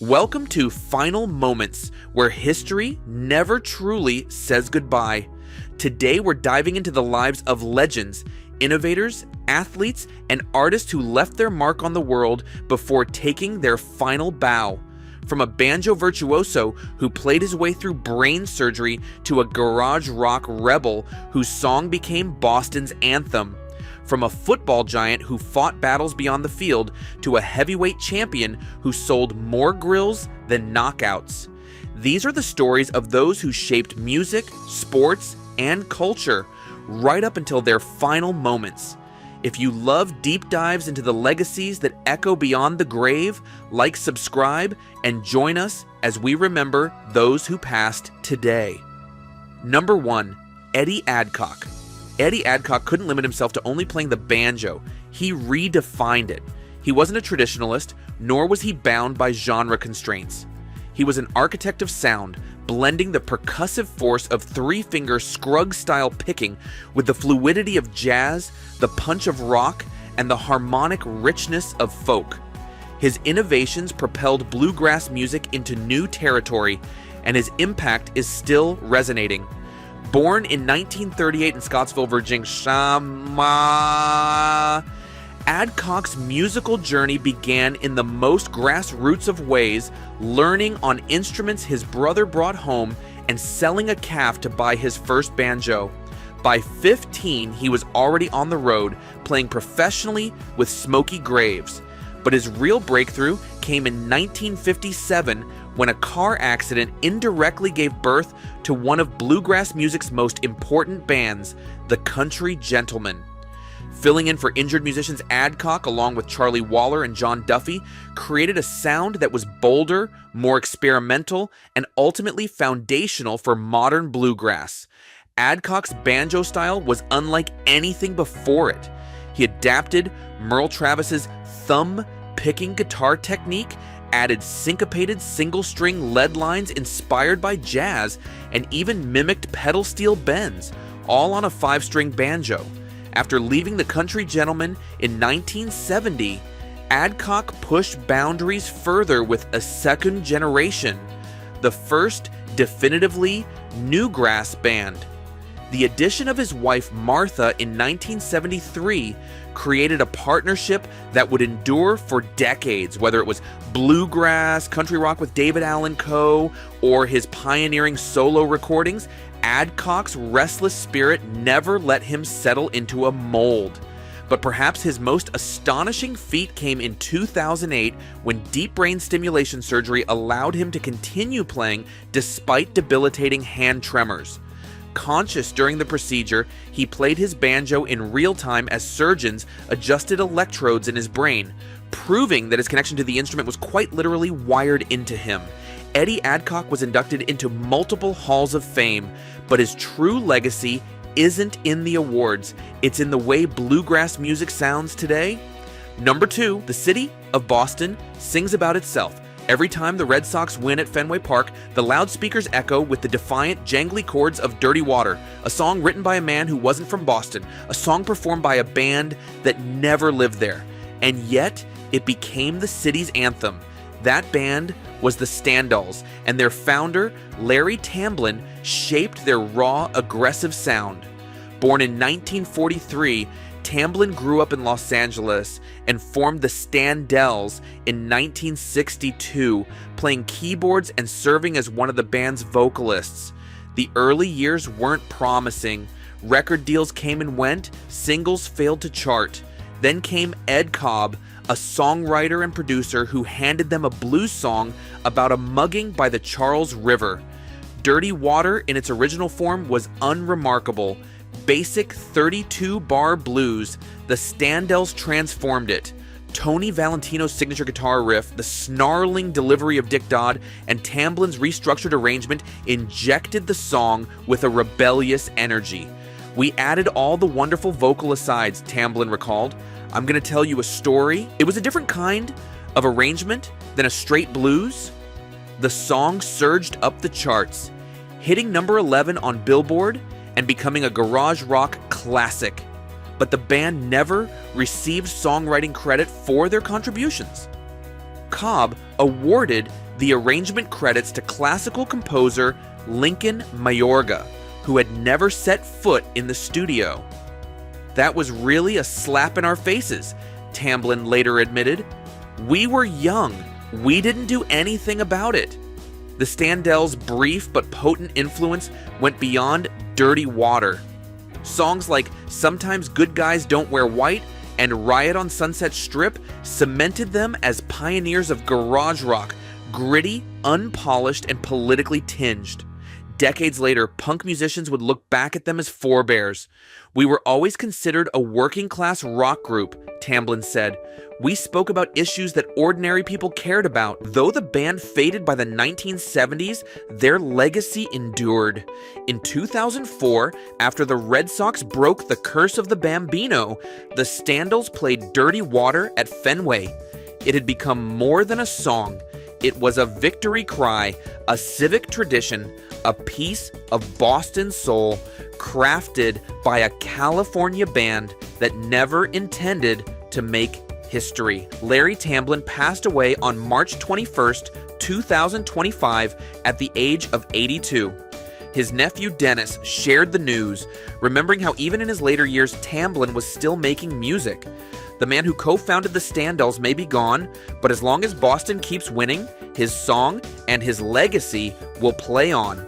Welcome to Final Moments, where history never truly says goodbye. Today we're diving into the lives of legends, innovators, athletes, and artists who left their mark on the world before taking their final bow. From a banjo virtuoso who played his way through brain surgery to a garage rock rebel whose song became Boston's anthem. From a football giant who fought battles beyond the field to a heavyweight champion who sold more grills than knockouts. These are the stories of those who shaped music, sports, and culture right up until their final moments. If you love deep dives into the legacies that echo beyond the grave, like, subscribe, and join us as we remember those who passed today. Number 1. Eddie Adcock. Eddie Adcock couldn't limit himself to only playing the banjo. He redefined it. He wasn't a traditionalist, nor was he bound by genre constraints. He was an architect of sound, blending the percussive force of three-finger Scruggs-style picking with the fluidity of jazz, the punch of rock, and the harmonic richness of folk. His innovations propelled bluegrass music into new territory, and his impact is still resonating. Born in 1938 in Scottsville, Virginia, Adcock's musical journey began in the most grassroots of ways, learning on instruments his brother brought home and selling a calf to buy his first banjo. By 15, he was already on the road, playing professionally with Smokey Graves. But his real breakthrough came in 1957 when a car accident indirectly gave birth to one of bluegrass music's most important bands, the Country Gentlemen. Filling in for injured musicians, Adcock, along with Charlie Waller and John Duffy, created a sound that was bolder, more experimental, and ultimately foundational for modern bluegrass. Adcock's banjo style was unlike anything before it. He adapted Merle Travis's thumb-picking guitar technique, added syncopated single-string lead lines inspired by jazz, and even mimicked pedal steel bends, all on a 5-string banjo. After leaving the Country Gentlemen in 1970, Adcock pushed boundaries further with a second generation, the first definitively newgrass band. The addition of his wife Martha in 1973 created a partnership that would endure for decades, whether it was bluegrass, country rock with David Allan Coe, or his pioneering solo recordings. Adcock's restless spirit never let him settle into a mold. But perhaps his most astonishing feat came in 2008 when deep brain stimulation surgery allowed him to continue playing despite debilitating hand tremors. Conscious during the procedure, he played his banjo in real time as surgeons adjusted electrodes in his brain, proving that his connection to the instrument was quite literally wired into him. Eddie Adcock was inducted into multiple halls of fame, but his true legacy isn't in the awards, it's in the way bluegrass music sounds today. Number 2, the city of Boston sings about itself. Every time the Red Sox win at Fenway Park, the loudspeakers echo with the defiant, jangly chords of Dirty Water, a song written by a man who wasn't from Boston, a song performed by a band that never lived there. And yet, it became the city's anthem. That band was the Standells, and their founder, Larry Tamblyn, shaped their raw, aggressive sound. Born in 1943, Tamblyn grew up in Los Angeles and formed the Standells in 1962, playing keyboards and serving as one of the band's vocalists. The early years weren't promising. Record deals came and went, singles failed to chart. Then came Ed Cobb, a songwriter and producer who handed them a blues song about a mugging by the Charles River. Dirty Water in its original form was unremarkable. Basic 32-bar blues, the Standells transformed it. Tony Valentino's signature guitar riff, the snarling delivery of Dick Dodd, and Tamblyn's restructured arrangement injected the song with a rebellious energy. We added all the wonderful vocal asides, Tamblyn recalled. I'm going to tell you a story. It was a different kind of arrangement than a straight blues. The song surged up the charts, hitting number 11 on Billboard and becoming a garage rock classic. But the band never received songwriting credit for their contributions. Cobb awarded The arrangement credits to classical composer Lincoln Mayorga, who had never set foot in the studio. "That was really a slap in our faces," Tamblyn later admitted. "We were young. We didn't do anything about it." The Standells' brief but potent influence went beyond Dirty Water. Songs like Sometimes Good Guys Don't Wear White and Riot on Sunset Strip cemented them as pioneers of garage rock, gritty, unpolished, and politically tinged. Decades later, punk musicians would look back at them as forebears. "We were always considered a working-class rock group," Tamblyn said. "We spoke about issues that ordinary people cared about. Though the band faded by the 1970s, their legacy endured." In 2004, after the Red Sox broke the curse of the Bambino, the Standells played Dirty Water at Fenway. It had become more than a song. It was a victory cry, a civic tradition, a piece of Boston soul crafted by a California band that never intended to make history. Larry Tamblyn passed away on March 21st, 2025 at the age of 82. His nephew Dennis shared the news, remembering how even in his later years, Tamblyn was still making music. The man who co-founded the Standells may be gone, but as long as Boston keeps winning, his song and his legacy will play on.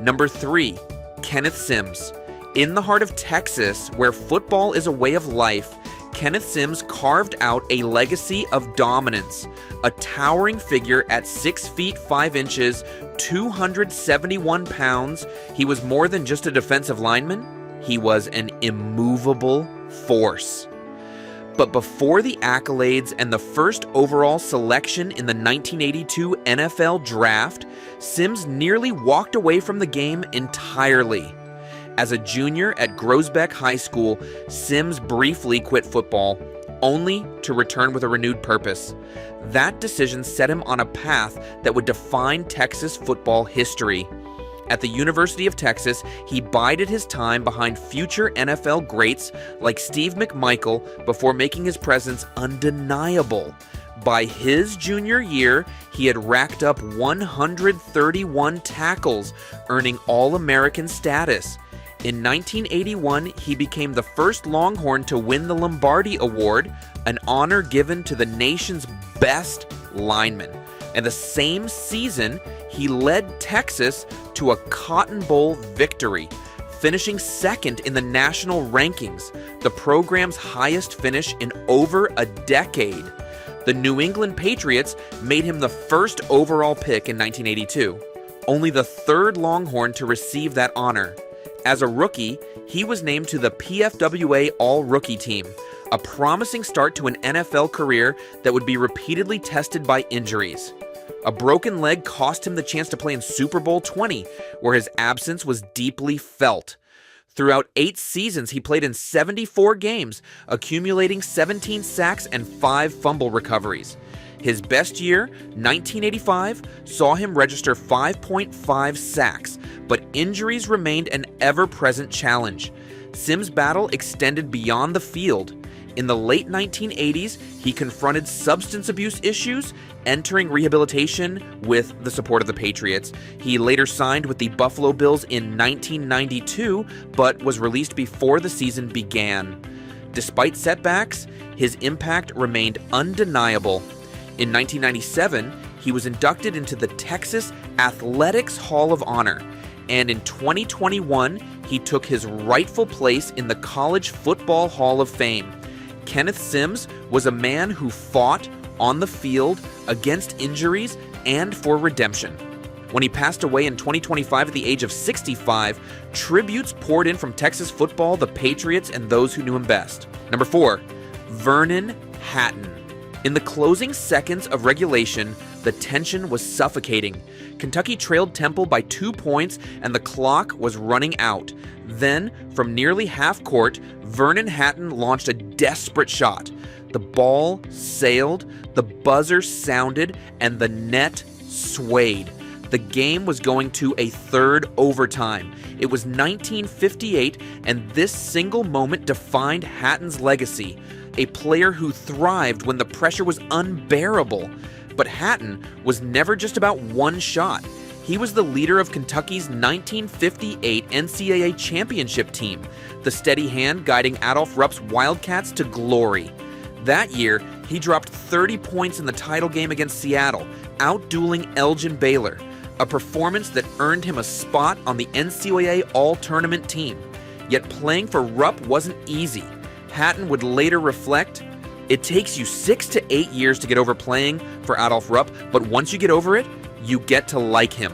Number 3, Kenneth Sims. In the heart of Texas, where football is a way of life, Kenneth Sims carved out a legacy of dominance. A towering figure at 6 feet 5 inches, 271 pounds, he was more than just a defensive lineman. He was an immovable force. But before the accolades and the first overall selection in the 1982 NFL Draft, Sims nearly walked away from the game entirely. As a junior at Groesbeck High School, Sims briefly quit football, only to return with a renewed purpose. That decision set him on a path that would define Texas football history. At the University of Texas, he bided his time behind future NFL greats like Steve McMichael before making his presence undeniable. By his junior year, he had racked up 131 tackles, earning All-American status. In 1981, he became the first Longhorn to win the Lombardi Award, an honor given to the nation's best linemen. And the same season, he led Texas to a Cotton Bowl victory, finishing second in the national rankings, the program's highest finish in over a decade. The New England Patriots made him the first overall pick in 1982, only the third Longhorn to receive that honor. As a rookie, he was named to the PFWA All-Rookie team, a promising start to an NFL career that would be repeatedly tested by injuries. A broken leg cost him the chance to play in Super Bowl 20, where his absence was deeply felt. Throughout 8 seasons, he played in 74 games, accumulating 17 sacks and 5 fumble recoveries. His best year, 1985, saw him register 5.5 sacks, but injuries remained an ever-present challenge. Sims' battle extended beyond the field. In the late 1980s, he confronted substance abuse issues, entering rehabilitation with the support of the Patriots. He later signed with the Buffalo Bills in 1992, but was released before the season began. Despite setbacks, his impact remained undeniable. In 1997, he was inducted into the Texas Athletics Hall of Honor, and in 2021, he took his rightful place in the College Football Hall of Fame. Kenneth Sims was a man who fought on the field against injuries and for redemption. When he passed away in 2025 at the age of 65, tributes poured in from Texas football, the Patriots, and those who knew him best. Number 4, Vernon Hatton. In the closing seconds of regulation, the tension was suffocating. Kentucky trailed Temple by 2 points and the clock was running out. Then, from nearly half court, Vernon Hatton launched a desperate shot. The ball sailed, the buzzer sounded, and the net swayed. The game was going to a third overtime. It was 1958, and this single moment defined Hatton's legacy. A player who thrived when the pressure was unbearable. But Hatton was never just about one shot. He was the leader of Kentucky's 1958 NCAA championship team, the steady hand guiding Adolph Rupp's Wildcats to glory. That year, he dropped 30 points in the title game against Seattle, outdueling Elgin Baylor, a performance that earned him a spot on the NCAA All-Tournament team. Yet playing for Rupp wasn't easy. Hatton would later reflect, "It takes you 6 to 8 years to get over playing for Adolph Rupp, but once you get over it, you get to like him."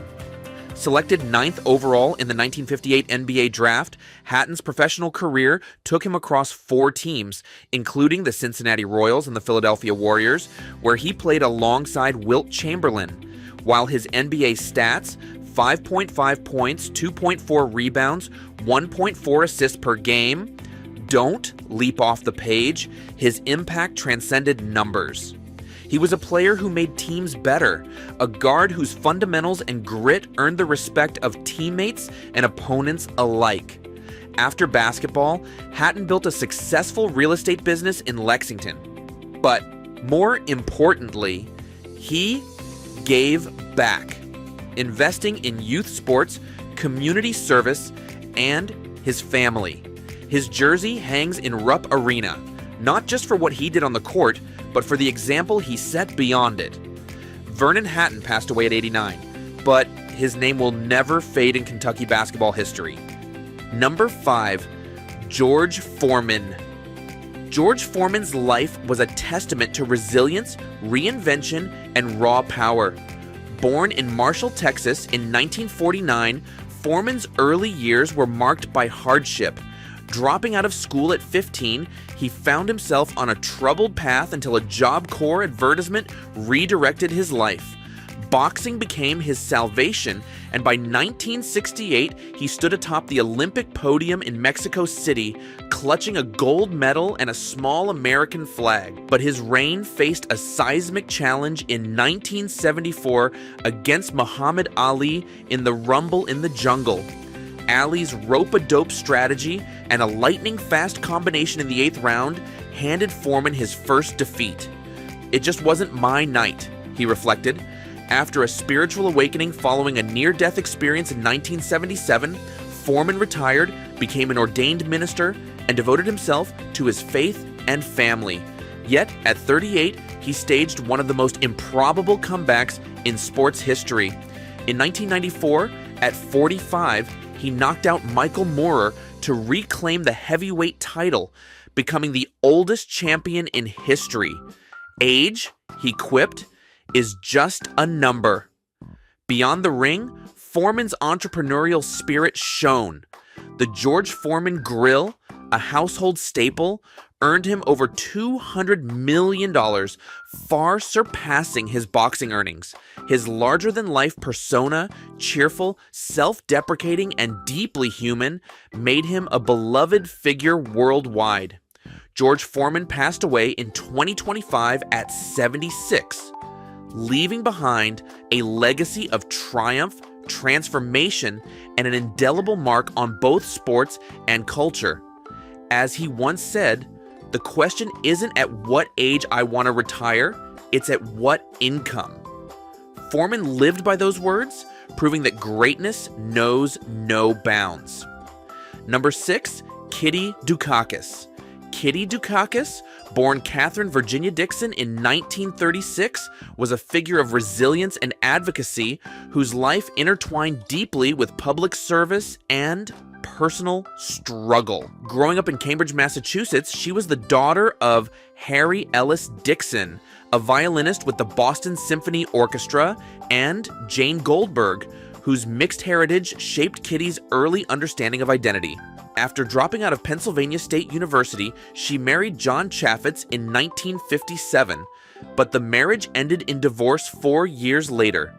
Selected 9th overall in the 1958 NBA draft, Hatton's professional career took him across 4 teams, including the Cincinnati Royals and the Philadelphia Warriors, where he played alongside Wilt Chamberlain. While his NBA stats, 5.5 points, 2.4 rebounds, 1.4 assists per game, don't leap off the page, his impact transcended numbers. He was a player who made teams better, a guard whose fundamentals and grit earned the respect of teammates and opponents alike. After basketball, Hatton built a successful real estate business in Lexington. But more importantly, he gave back, investing in youth sports, community service, and his family. His jersey hangs in Rupp Arena, not just for what he did on the court, but for the example he set beyond it. Vernon Hatton passed away at 89, but his name will never fade in Kentucky basketball history. Number 5, George Foreman. George Foreman's life was a testament to resilience, reinvention, and raw power. Born in Marshall, Texas in 1949, Foreman's early years were marked by hardship. Dropping out of school at 15, he found himself on a troubled path until a Job Corps advertisement redirected his life. Boxing became his salvation, and by 1968, he stood atop the Olympic podium in Mexico City, clutching a gold medal and a small American flag. But his reign faced a seismic challenge in 1974 against Muhammad Ali in the Rumble in the Jungle. Ali's rope-a-dope strategy and a lightning-fast combination in the 8th round handed Foreman his first defeat. "It just wasn't my night," he reflected. After a spiritual awakening following a near-death experience in 1977, Foreman retired, became an ordained minister, and devoted himself to his faith and family. Yet, at 38, he staged one of the most improbable comebacks in sports history. In 1994, at 45, he knocked out Michael Moorer to reclaim the heavyweight title, becoming the oldest champion in history. "Age," he quipped, "is just a number." Beyond the ring, Foreman's entrepreneurial spirit shone. The George Foreman Grill, a household staple, earned him over $200 million, far surpassing his boxing earnings. His larger-than-life persona, cheerful, self-deprecating, and deeply human, made him a beloved figure worldwide. George Foreman passed away in 2025 at 76, leaving behind a legacy of triumph, transformation, and an indelible mark on both sports and culture. As he once said, "The question isn't at what age I want to retire, it's at what income." Foreman lived by those words, proving that greatness knows no bounds. Number 6, Kitty Dukakis. Kitty Dukakis, born Catherine Virginia Dixon in 1936, was a figure of resilience and advocacy whose life intertwined deeply with public service and personal struggle. Growing up in Cambridge, Massachusetts, she was the daughter of Harry Ellis Dixon, a violinist with the Boston Symphony Orchestra, and Jane Goldberg, whose mixed heritage shaped Kitty's early understanding of identity. After dropping out of Pennsylvania State University, she married John Chaffetz in 1957, but the marriage ended in divorce 4 years later.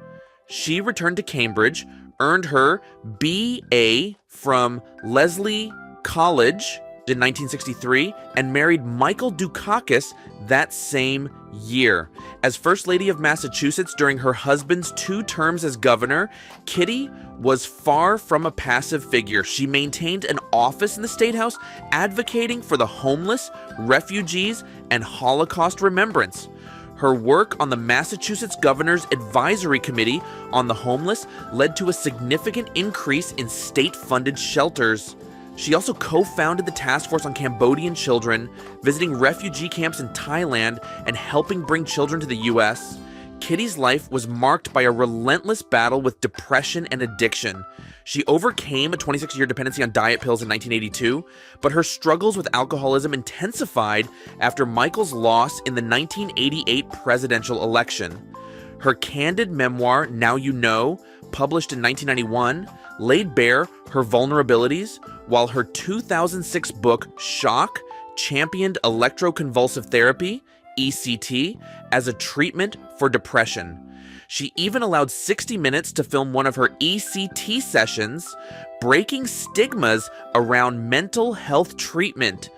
She returned to Cambridge, earned her B.A. from Lesley College in 1963, and married Michael Dukakis that same year. As First Lady of Massachusetts during her husband's 2 terms as governor, Kitty was far from a passive figure. She maintained an office in the State House advocating for the homeless, refugees, and Holocaust remembrance. Her work on the Massachusetts Governor's Advisory Committee on the Homeless led to a significant increase in state-funded shelters. She also co-founded the Task Force on Cambodian Children, visiting refugee camps in Thailand and helping bring children to the U.S. Kitty's life was marked by a relentless battle with depression and addiction. She overcame a 26-year dependency on diet pills in 1982, but her struggles with alcoholism intensified after Michael's loss in the 1988 presidential election. Her candid memoir, Now You Know, published in 1991, laid bare her vulnerabilities, while her 2006 book, Shock, championed electroconvulsive therapy, ECT, as a treatment for depression. She even allowed 60 Minutes to film one of her ECT sessions, breaking stigmas around mental health treatment.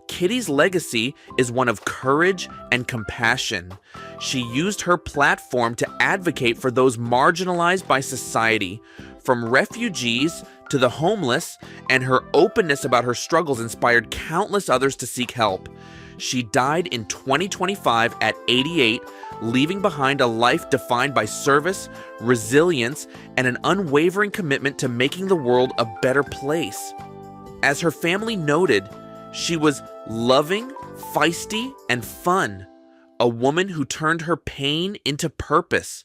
Kitty's legacy is one of courage and compassion. She used her platform to advocate for those marginalized by society, from refugees to the homeless, and her openness about her struggles inspired countless others to seek help. She died in 2025 at 88, leaving behind a life defined by service, resilience, and an unwavering commitment to making the world a better place. As her family noted, she was loving, feisty, and fun, a woman who turned her pain into purpose.